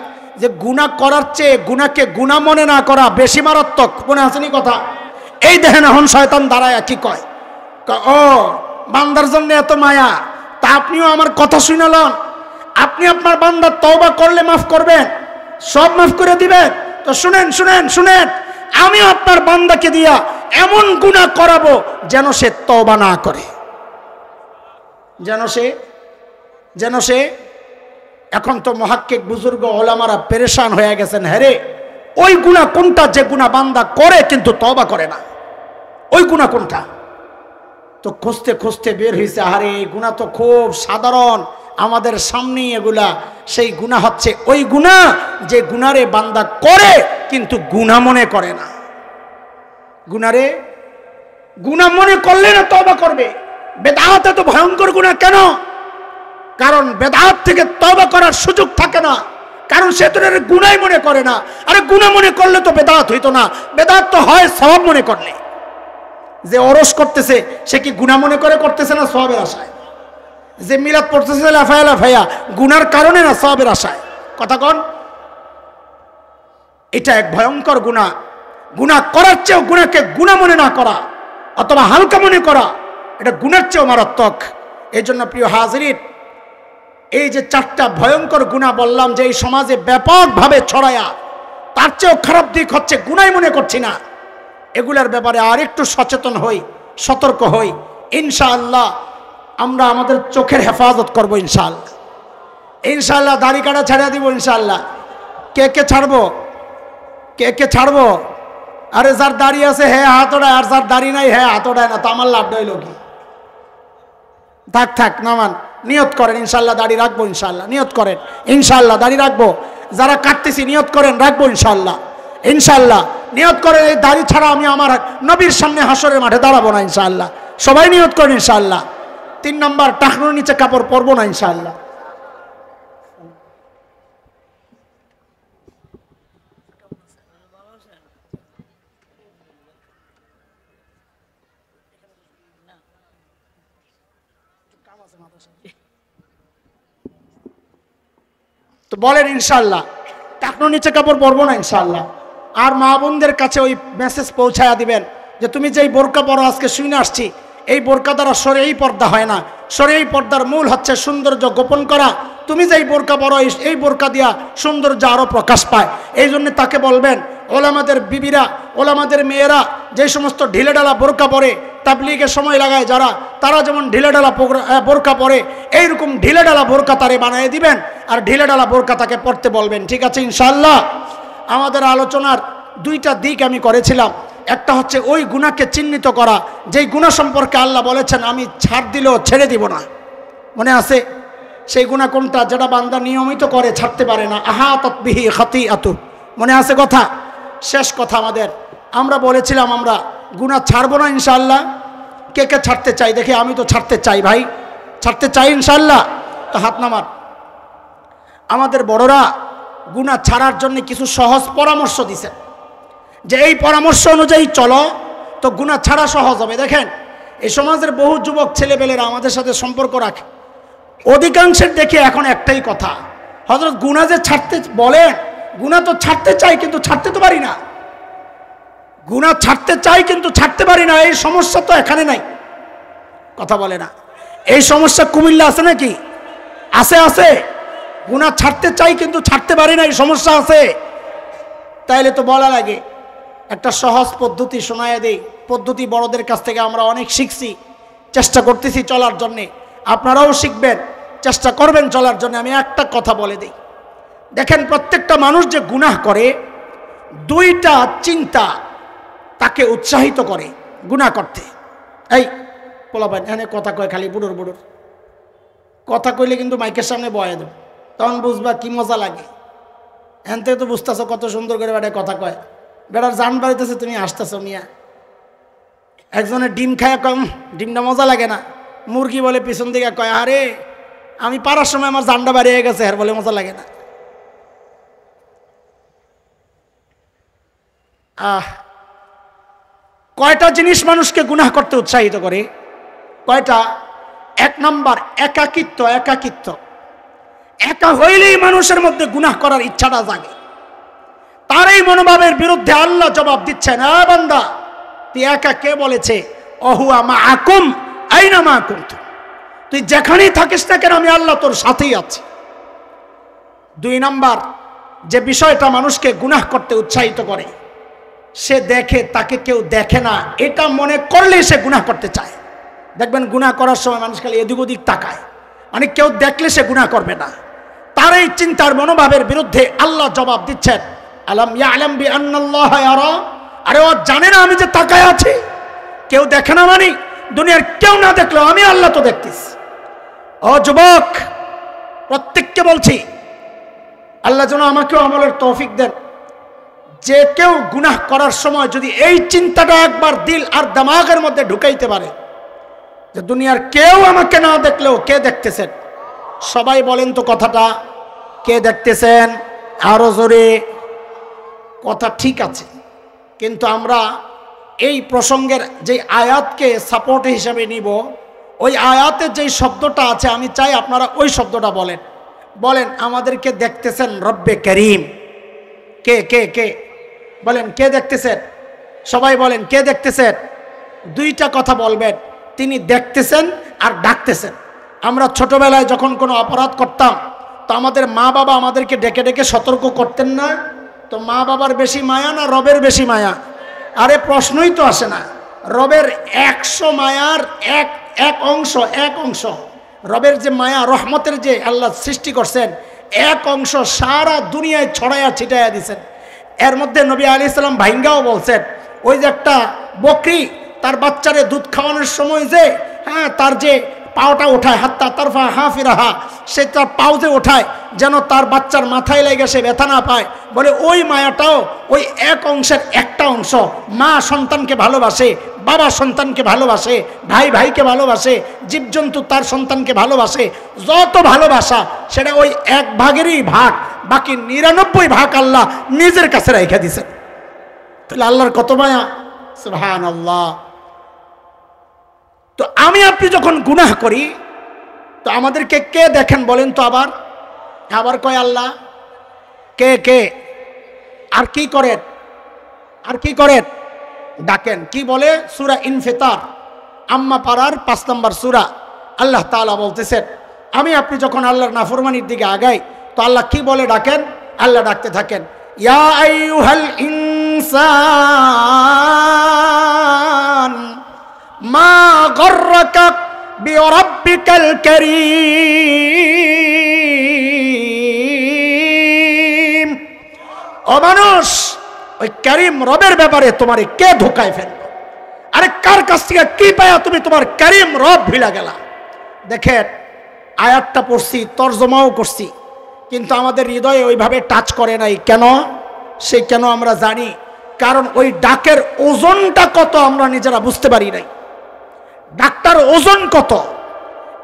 যে গুনাহ করার চেয়ে গুনাহকে গুনাহ মনে না করা বেশি মারাত্মক। মনে আসেনি কথা? এই দেখেন এখন শয়তান দাঁড়ায় কি কয়, ও বান্দার জন্য এত মায়া, তা আপনিও আমার কথা শুনালেন, আপনি আপনার বান্দার তওবা করলে মাফ করবেন, সব মাফ করে দিবেন। তো শুনেন, আমিও আপনার বান্দাকে দিয়া এমন গুনাহ করাবো যেন সে তওবা না করে, যেন সে এখন তো মুহাক্কিক বুজুর্গ ওলামারা পেরেশান হয়ে গেছেন, হ্যাঁ ওই গুনাহ কোনটা যে গুনাহ বান্দা করে কিন্তু তওবা করে না, ওই গুনাহ কোনটা? তো খুঁজতে বের হয়েছে, আরে এই গুনাহ তো খুব সাধারণ, আমাদের সামনেই এগুলা। সেই গুনাহ হচ্ছে ওই গুনাহ যে গুনারে বান্দা করে কিন্তু গুনাহ মনে করে না। গুনাহ মনে করলে না তওবা করবে। বেদাত এত ভয়ঙ্কর গুনাহ কেন? কারণ বেদাত থেকে তওবা করার সুযোগ থাকে না, কারণ সে তো গুনাহই মনে করে না। আরে গুনাহ মনে করলে তো বেদাত হইতো না, বেদাত তো হয় সওয়াব মনে করলে। যে ওরস করতেছে সে কি গুনাহ মনে করে করতেছে না সওয়াবের আশায়? যে মিলাদ পড়তেছে লাফায়া গুনার কারণে না সওয়াবের আশায়? কথা কোন? এটা এক ভয়ঙ্কর গুনাহ। গুনাহ করার চেয়েও গুনাহকে গুনাহ মনে না করা অথবা হালকা মনে করা, এটা গুনার চেয়েও মারাত্মক। এই জন্য প্রিয় হাজিরিন, এই যে 4টা ভয়ঙ্কর গুনাহ বললাম যে এই সমাজে ব্যাপকভাবে ছড়ায়া, তার চেয়েও খারাপ দিক হচ্ছে গুনাহই মনে করছি না। এগুলার ব্যাপারে আর একটু সচেতন হই, সতর্ক হই। ইনশাআল্লাহ আমরা আমাদের চোখের হেফাজত করব ইনশাআল্লাহ। দাড়ি কাটা ছাড়া দিব ইনশাআল্লাহ। কে ছাড়বো? আরে যার দাড়ি আছে হ্যাঁ হাত ওড়ায়, আর যার দাড়ি নাই হ্যাঁ হাত ওড়ায় না, তো আমার লাভ হইল কি? থাক নামান, নিয়ত করেন ইনশাআল্লাহ দাড়ি রাখবো, ইনশাআল্লাহ নিয়ত করেন ইনশাআল্লাহ দাড়ি রাখবো। যারা কাটতেছি নিয়ত করেন রাখবো ইনশাআল্লাহ নিয়ত করেন। এই দাড়ি ছাড়া আমি আমার নবীর সামনে হাসরের মাঠে দাঁড়াবো না ইনশাআল্লাহ। সবাই নিয়ত করেন ইনশাআল্লাহ। 3 নম্বর, টাকনুর নিচে কাপড় পরবো না ইনশাআল্লাহ। তো বলেন ইনশাআল্লাহ টাকনুর নিচে কাপড় পরবো না ইনশাআল্লাহ। আর মা বোনদের কাছে ওই মেসেজ পৌঁছায়া দিবেন যে তুমি যেই বোরকা পরো, আজকে শুনে আসছি এই বোরকা দ্বারা শরীয়ী পর্দা হয় না। শরীয়ী পর্দার মূল হচ্ছে সৌন্দর্য গোপন করা। তুমি যেই বোরকা পরো এই বোরকা দিয়া সৌন্দর্য আরও প্রকাশ পায়। এই জন্য তাকে বলবেন, ওলামাদের বিবিরা, ওলামাদের মেয়েরা যে সমস্ত ঢিলেঢালা বোরকা পরে, তাবলিগের সময় লাগায় যারা, তারা যেমন ঢিলেঢালা বোরকা পরে, এইরকম ঢিলেঢালা বোরকা তারে বানিয়ে দিবেন আর ঢিলেঢালা বোরকা তাকে পরতে বলবেন। ঠিক আছে ইনশাআল্লাহ। আমাদের আলোচনার 2টা দিক আমি করেছিলাম। একটা হচ্ছে ওই গুনাহকে চিহ্নিত করা, যেই গুনাহ সম্পর্কে আল্লাহ বলেছেন আমি ছাড় দিলেও ছেড়ে দিব না। মনে আছে সেই গুনাহ কোনটা? যেটা বান্দা নিয়মিত করে ছাড়তে পারে না। আহাতাত বিহি খাতিআতু। মনে আছে কথা? শেষ কথা আমাদের আমরা বলেছিলাম আমরা গুনাহ ছাড়বো না ইনশাআল্লাহ। কে কে ছাড়তে চাই দেখি? আমি তো ছাড়তে চাই ভাই, ছাড়তে চাই ইনশাআল্লাহ। তো হাত নামান। আমাদের বড়রা গুনাহ ছাড়ার জন্য কিছু সহজ পরামর্শ দিছেন, যে এই পরামর্শ অনুযায়ী চলো তো গুনাহ ছাড়া সহজ হবে। দেখেন, এই সমাজের বহু যুবক ছেলেপেলেরা আমাদের সাথে সম্পর্ক রাখে, অধিকাংশের দেখে এখন একটাই কথা, হযরত গুনাহ যে ছাড়তে বলেন, গুনাহ তো ছাড়তে চাই কিন্তু ছাড়তে তো পারি না। গুনাহ ছাড়তে চাই কিন্তু ছাড়তে পারি না, এই সমস্যা তো এখানে নাই। কথা বলে না, এই সমস্যা কুমিল্লা আছে নাকি? আছে, আছে। গুনাহ ছাড়তে চাই কিন্তু ছাড়তে পারি না, এই সমস্যা আছে। তাইলে তো বলা লাগে একটা সহজ পদ্ধতি শোনায় দেই। পদ্ধতি বড়দের কাছ থেকে আমরা অনেক শিখছি, চেষ্টা করতেছি চলার জন্যে। আপনারাও শিখবেন, চেষ্টা করবেন চলার জন্য। আমি একটা কথা বলে দিই, দেখেন প্রত্যেকটা মানুষ যে গুনাহ করে, দুইটা চিন্তা তাকে উৎসাহিত করে গুনাহ করতে। এই পোলাপান এখানে কথা কয় খালি বুড়োর বুড়োর কথা কইলে কিন্তু মাইকের সামনে বয়ে দেব, তখন বুঝবা কি মজা লাগে। এখান থেকে তো বুঝতেছো কত সুন্দর করে বেড়ায় কথা কয়। বেড়ার জান বাড়িতেছে, তুমি আসতেছো মিয়া। একজনের ডিম খায় কম, ডিমটা মজা লাগে না। মুরগি বলে পিছন দিকে কয়, আরে আমি পারার সময় আমার জানটা বাড়িয়ে গেছে, আর বলে মজা লাগে না। কয়টা জিনিস মানুষকে গুনাহ করতে উৎসাহিত করে? কয়টা? এক নাম্বার একাকিত্ব। একাকিত্ব, একা হইলেই মানুষের মধ্যে গুনাহ করার ইচ্ছাটা জাগে। তার এই মনোভাবের বিরুদ্ধে আল্লাহ জবাব দিচ্ছেন, আ বান্দা তুই একা, কে বলেছে? অহুয়া মাআকুম আইনা মা কুনতুম, তুই যেখানেই থাকিস না কেন আমি আল্লাহ তোর সাথেই আছি। দুই নাম্বার যে বিষয়টা মানুষকে গুনাহ করতে উৎসাহিত করে, সে দেখে তাকে কেউ দেখে না, এটা মনে করলে সে গুনাহ করতে চায়। দেখবেন গুনাহ করার সময় মানুষ খালি এদিক ওদিক তাকায়, মানে কেউ দেখলে সে গুনাহ করবে না। তার এই চিন্তার মনোভাবের বিরুদ্ধে আল্লাহ জবাব দিচ্ছেন, আলাম ইয়ালাম বিআন্নাল্লাহা ইয়ারা, আরে ও জানে না আমি যে তাকায় আছি? কেউ দেখে না মানে দুনিয়ার কেউ না দেখলেও আমি আল্লাহ তো দেখতেছি। ও যুবক, প্রত্যেককে বলছি আল্লাহ যেন আমাকেও আমলের তৌফিক দেন। যে কেউ গুনাহ করার সময় যদি এই চিন্তাটা একবার দিল আর দিমাগের মধ্যে ঢুকাইতে পারে যে দুনিয়ার কেউ আমাকে না দেখলেও কে দেখতেছেন? সবাই বলেন তো কথাটা, কে দেখতেছেন? আরো জোরে। কথা ঠিক আছে, কিন্তু আমরা এই প্রসঙ্গের যে আয়াতকে সাপোর্ট হিসেবে নিব, ওই আয়াতে যেই শব্দটা আছে আমি চাই আপনারা ওই শব্দটা বলেন। বলেন আমাদেরকে দেখতেছেন রব্বে করিম। কে কে কে বলেন, কে দেখতেছেন? সবাই বলেন কে দেখতেছেন? দুইটা কথা বলবেন, তিনি দেখতেছেন আর ডাকতেছেন। আমরা ছোটবেলায় যখন কোনো অপরাধ করতাম তো আমাদের মা বাবা আমাদেরকে ডেকে ডেকে সতর্ক করতেন না? তো মা বাবার বেশি মায়া না রবের বেশি মায়া? আরে প্রশ্নই তো আসে না। রবের 100 মায়ার এক অংশ রবের যে মায়া, রহমতের যে আল্লাহ সৃষ্টি করছেন, এক অংশ সারা দুনিয়ায় ছড়াইয়া ছিটাইয়া দিছেন। এর মধ্যে নবী আলাইহিস সালাম ভাইঙ্গাও বলছেন, ওই যে একটা বকরি তার বাচ্চারে দুধ খাওয়ানোর সময় যে তার যে পাওটা ওঠায়, হাত্তা তারফা হাফিরাহা, সে তার পাও যে ওঠায় যেন তার বাচ্চার মাথায় লেগে সে ব্যথা না পায়, বলে ওই মায়াটাও ওই এক অংশের একটা অংশ। মা সন্তানকে ভালোবাসে, বাবা সন্তানকে ভালোবাসে, ভাই ভাইকে ভালোবাসে, জীবজন্তু তার সন্তানকে ভালোবাসে। যত ভালোবাসা সেটা ওই এক ভাগেরই ভাগ, বাকি 99 ভাগ আল্লাহ নিজের কাছে রেখে দিয়েছেন। তাহলে আল্লাহর কত মায়া! সুবহানাল্লাহ। তো আমি আপনি যখন গুনাহ করি তো আমাদেরকে কে দেখেন বলেন তো? আবার কয় আল্লাহ। কে কে? আর কি করেন? আর কি করেন? ডাকেন। কি বলে? সূরা ইনফিতার আম্মা পারার 5 নম্বর সূরা। আল্লাহ তাআলা বলতেছেন, আমি আপনি যখন আল্লাহর নাফরমানির দিকে আগাই তো আল্লাহ কি বলে ডাকেন? আল্লাহ ডাকতে থাকেন, ইয়া আইয়ুহাল ইনসান মা গররাকা বিরাব্বিকাল কারীম। ও মানুষ, ওই কারীম রবের ব্যাপারে তোমারে কে ধোকায় ফেললো? আরে কার কাছ থেকে কি পায়া তুমি তোমার কারীম রব ভুলা গেলা? দেখেন, আয়াতটা পড়ছি, তরজমাও করছি, কিন্তু আমাদের হৃদয়ে ওইভাবে টাচ করে নাই। কেন? সে কেন আমরা জানি। কারণ ওই ডাকের ওজনটা কত আমরা নিজেরা বুঝতে পারি নাই। ডাকটার ওজন কত,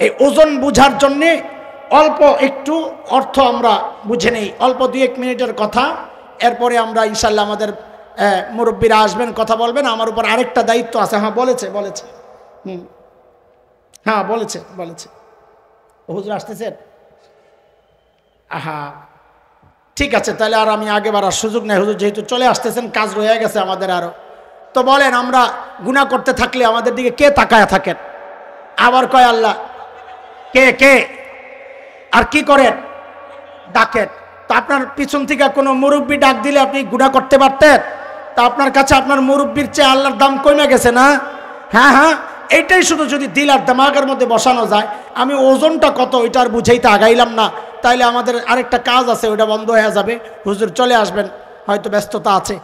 এই ওজন বুঝার জন্যে অল্প একটু অর্থ আমরা বুঝে নেই, অল্প 2-1 মিনিটের কথা। এরপরে আমরা ইনশাল্লাহ আমাদের মুরব্বীরা আসবেন, কথা বলবেন। আমার উপর আরেকটা দায়িত্ব আছে। হ্যাঁ বলেছে হ্যাঁ বলেছে হুজুর আসতেছেন। আহা ঠিক আছে, তাহলে আর আমি আগে বাড়ার সুযোগ নেই। হুজুর যেহেতু চলে আসতেছেন, কাজ রয়ে গেছে আমাদের আরো। তো বলেন, আমরা গুনাহ করতে থাকলে আমাদের দিকে কে তাকায় থাকেন? আবার কয় আল্লাহ। কে আর কি করেন? ডাকেন। তো আপনার পিছন থেকে কোনো মুরব্বী ডাক দিলে আপনি গুনাহ করতে পারতেন? তা আপনার কাছে আপনার মুরব্বীর চেয়ে আল্লাহর দাম কমে গেছে না? হ্যাঁ, এইটাই শুধু যদি দিল আর দিমাগের মধ্যে বসানো যায়। আমি ওজনটা কত ওইটা আর বুঝাইতে আগাইলাম না, তাইলে আমাদের আরেকটা কাজ আছে, ওইটা বন্ধ হয়ে যাবে। হুজুর চলে আসবেন, হয়তো ব্যস্ততা আছে।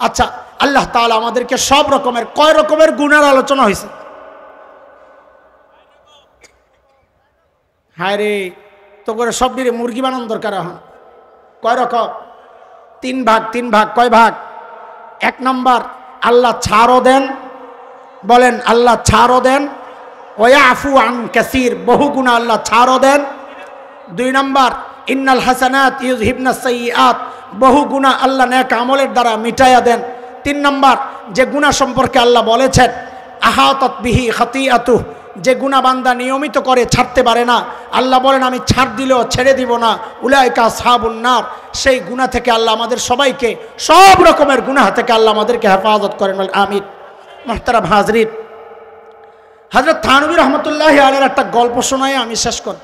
আচ্ছা, আল্লাহ তাআলা আমাদেরকে সব রকমের, কয় রকমের গুনার আলোচনা হয়েছে? হায় রে, তো করে সব দিলে মুরগি বানানো দরকার। এখন কয় রকম? 3 ভাগ। কয় ভাগ? 1 নম্বর, আল্লাহ ছাড়ও দেন। বলেন, আল্লাহ ছাড়ও দেন। ওয়াফু আন কাসীর, বহু গুনাহ আল্লাহ ছাড়ও দেন। 2 নম্বর, ইন্নাল হাসানাত ইউযহিবনাস সাইয়্যাত, বহু গুনাহ আল্লাহ নেক আমলের দ্বারা মিটাইয়া দেন। 3 নম্বর, যে গুনাহ সম্পর্কে আল্লাহ বলেছেন আহাতাত বিহি খাতিআতুহু, যে গুনাহ বান্দা নিয়মিত করে ছাড়তে পারে না, আল্লাহ বলেন আমি ছাড় দিলেও ছেড়ে দিব না, উলাইকা আসহাবুন নার, সেই গুনাহ থেকে আল্লাহ আমাদের সবাইকে, সব রকমের গুনাহ থেকে আল্লাহ আমাদেরকে হেফাজত করেন। আমিন। মুহতারাম হাজরিন, হযরত থানভী রহমাতুল্লাহি আলাইহির একটা গল্প শোনায় আমি শেষ করব।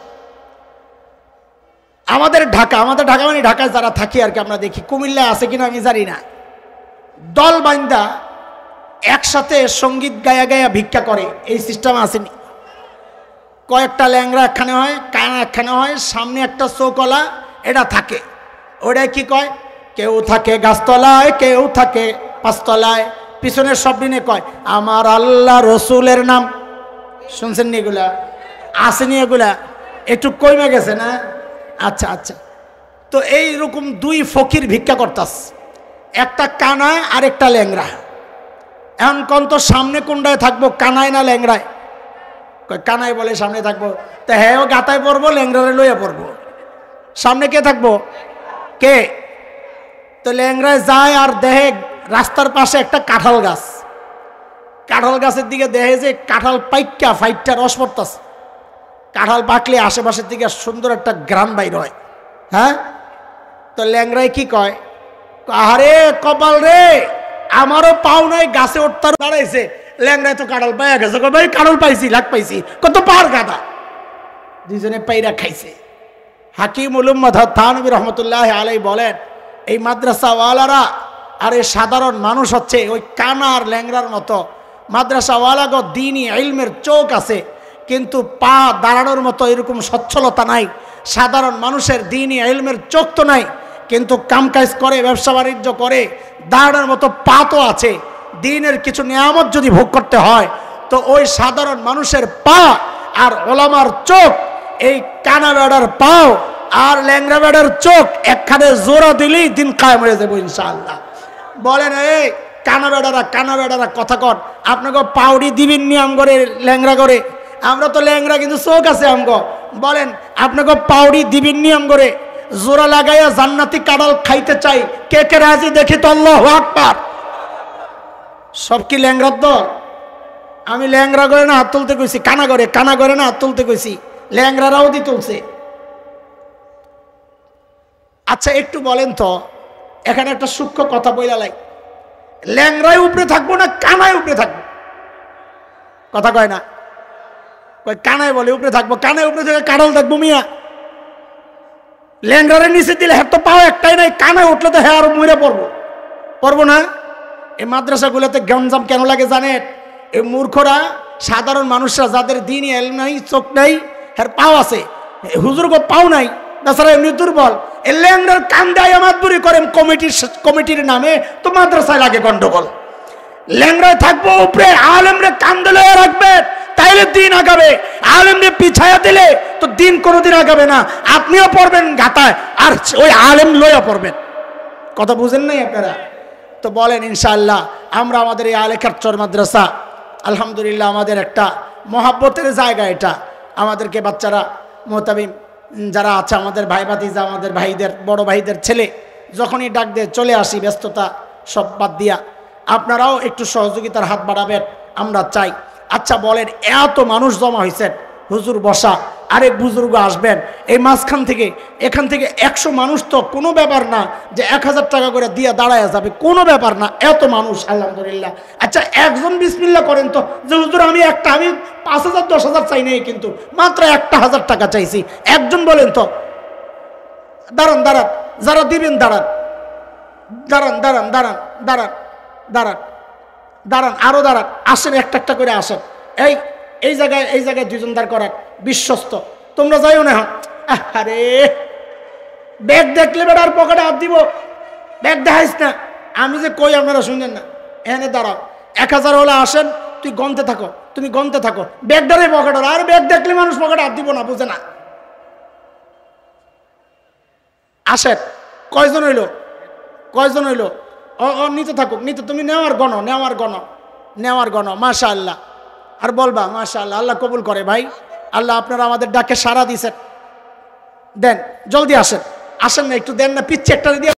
আমাদের ঢাকা মানে ঢাকায় যারা থাকি আর কি, আমরা দেখি, কুমিল্লায় আছে কিনা আমি জানি না, দল বাইন্দা একসাথে সঙ্গীত গায়া ভিক্ষা করে। এই সিস্টেম আসেনি? কয়েকটা ল্যাংরা একখানে হয়, কানা একখানে হয়, সামনে একটা চৌকলা এটা থাকে। ওটা কি কয়? কেউ থাকে গাছতলায়, কেউ থাকে 5 তলায়, পিছনের সব দিনে কয় আমার আল্লাহ রসুলের নাম। শুনছেন নি এগুলা? আসেনি এগুলা? একটু কমে গেছে না? আচ্ছা। তো এইরকম 2 ফকির ভিক্ষা করতাস, একটা কানা আর একটা ল্যাংরা। এখন কোন তো সামনে কোনটায় থাকবো, কানায় না ল্যাংরায়? কানায় বলে সামনে থাকবো। তা হ্যাঁ, ও গাতায় পড়বো, ল্যাংরারে লইয়া পড়বো। সামনে কে থাকবো? কে? তো ল্যাংরায় যায় আর দেহে রাস্তার পাশে একটা কাঁঠাল গাছ। কাঁঠাল গাছের দিকে দেখে যে কাঁঠাল ফাইটটা রস পড়তাছে। কাঁঠাল পাকলে আশেপাশের দিকে সুন্দর একটা গ্রাম বাইর হয়। হ্যাঁ, তো ল্যাংরায় কি কয়? আরে কপাল রে, আমারও পাও নাই, গাছে উঠতার দাঁড়াইছে। ল্যাংরায় তো কাঁঠাল পাইয়া গেছে। ভাই কাঁঠাল পাইছি, লাগ পাইছি, কত পার গাদা। 2জনে পাইরা খাইছে। হাকিমুল উম্মাহ থানভী রহমাতুল্লাহি আলাইহি বলেন, এই মাদ্রাসাওয়ালারা আর এই সাধারণ মানুষ হচ্ছে ওই কানা আর ল্যাংরার মতো। মাদ্রাসাওয়ালাগো দ্বীনি ইলমের চোখ আছে, কিন্তু পা দাঁড়ানোর মতো এরকম সচ্ছলতা নাই। সাধারণ মানুষের দ্বীনি ইলমের চোখ তো নাই, কিন্তু কামকাজ করে, ব্যবসা বাণিজ্য করে, দাঁড়ানোর মতো পা তো আছে। দ্বীনের কিছু নিয়ামত যদি ভোগ করতে হয়, তো ওই সাধারণ মানুষের পা আর ওলামার চোখ, এই কানা বেড়ার পাও আর ল্যাংরা বেড়ার চোখ একখানে জোড়া দিলেই দিন কায়েম হয়ে যাবে ইনশাআল্লাহ। বলেন, এই কানা বেড়ারা কথা কন, আপনাকে পাউডি দিবেন নি আমগরে ল্যাংরা করে? আমরা তো ল্যাংরা, কিন্তু চোখ আছে আমগো। বলেন, আপনাকে পাউডি দিবেন নি আমগরে? জোড়া লাগাইয়া জান্নাতি কাঁঠাল খাইতে চাই, কে কে রাজি? দেখি তো, আল্লাহু আকবার। সব কি ল্যাংরার দল? আমি ল্যাংরা করে না হাত তুলতে কইছি, কানা করে না হাত তুলতে কইছি, ল্যাংরারাও দি তুলছে। আচ্ছা একটু বলেন তো, এখানে একটা সূক্ষ্ম কথা বইলা লাই, ল্যাংরায় উপরে থাকবো না কানায় উপরে থাকবো? কথা কয় না? কয় কানায় বলে উপরে থাকবো। কানায় উপরে থেকে কাঁঠাল থাকবো মিয়া? ল্যাংরারে নিচে দিলে হ্যাঁ তো পাও একটাই নাই, কানায় উঠলে তো হ্যাঁ আরো মরে পড়বো না? এই মাদ্রাসাগুলোতে গঞ্জাম কেন লাগে জানেন? এই মূর্খরা, সাধারণ মানুষরা যাদের দ্বীনি ইলম নাই, চোখ নাই, হ্যাঁ পাও আছে, হুজুর গো পাও নাই, তাছাড়া এমনি দুর্বল। এই ল্যাংরার কান্দায় আমাদবুরি করেন কমিটির নামে, তো মাদ্রাসায় লাগে গন্ডগোল। ল্যাংরায় থাকবো উপরে, আলেমরে কান্দে লয়ে রাখবে, তাইলে দিন আগাবে। আলেমরে পিছায়া দিলে তো দিন কোনোদিন আগাবে না। আপনিও পড়বেন গাতায়, আর ওই আলেম লইয়া পড়বেন। কথা বুঝেন নাই আপনারা? তো বলেন ইনশাআল্লাহ আমরা আমাদের এই আলেখার চর মাদ্রাসা আলহামদুলিল্লাহ আমাদের একটা মহাব্বতের জায়গা, এটা আমাদেরকে বাচ্চারা মোহতামিম যারা আছে আমাদের ভাই ভাতিজা আমাদের ভাইদের বড় ভাইদের ছেলে যখনই ডাক দিয়ে চলে আসি ব্যস্ততা সব বাদ দিয়া আপনারাও একটু সহযোগিতার হাত বাড়াবেন আমরা চাই। আচ্ছা বলেন এত মানুষ জমা হয়েছেন, হুজুর বসা, আরেক বুজুর্গ আসবেন, এই মাঝখান থেকে এখান থেকে 100 মানুষ তো কোনো ব্যাপার না যে 1000 টাকা করে দিয়ে দাঁড়ায় যাবে, কোনো ব্যাপার না, এত মানুষ আলহামদুলিল্লাহ। আচ্ছা একজন বিসমিল্লাহ করেন তো যে হুজুর আমি 5000 10,000 চাই নাই, কিন্তু মাত্র 1000 টাকা চাইছি, একজন বলেন তো। দাঁড়ান দাঁড়ান, যারা দিবেন দাঁড়ান দাঁড়ান দাঁড়ান দাঁড়ান দাঁড়ান দাঁড়ান দাঁড়ান, আরো দাঁড়ান, আসেন একটা একটা করে আসেন। এই জায়গায় দুজন দাঁড় করান, বিশ্বস্ত। তোমরা যাইও না, আরে ব্যাগ দেখলে বেটার পকেটে হাত দিব, ব্যাগ দেখাইস না, আমি যে কই আপনারা শুনেন না। এখানে দাঁড়াও, 1000 হলে আসেন, তুই গনতে থাকো, তুমি গনতে থাকো, ব্যাগটারে পকেটে, আর ব্যাগ দেখলে মানুষ পকেটে হাত দিব না, বুঝে না। আসেন, কয়জন হইল কয়জন হইল? ও নিতে থাকুক, নিতে, তুমি নেওয়ার গণ মাশাআল্লাহ। আর বলবা মাশাআল্লাহ, আল্লাহ কবুল করে ভাই, আল্লাহ আপনারা আমাদের ডাকে সাড়া দিয়েছেন। দেন জলদি আসেন, আসেন না একটু দেন না, পিচ্ছে একটা দিয়ে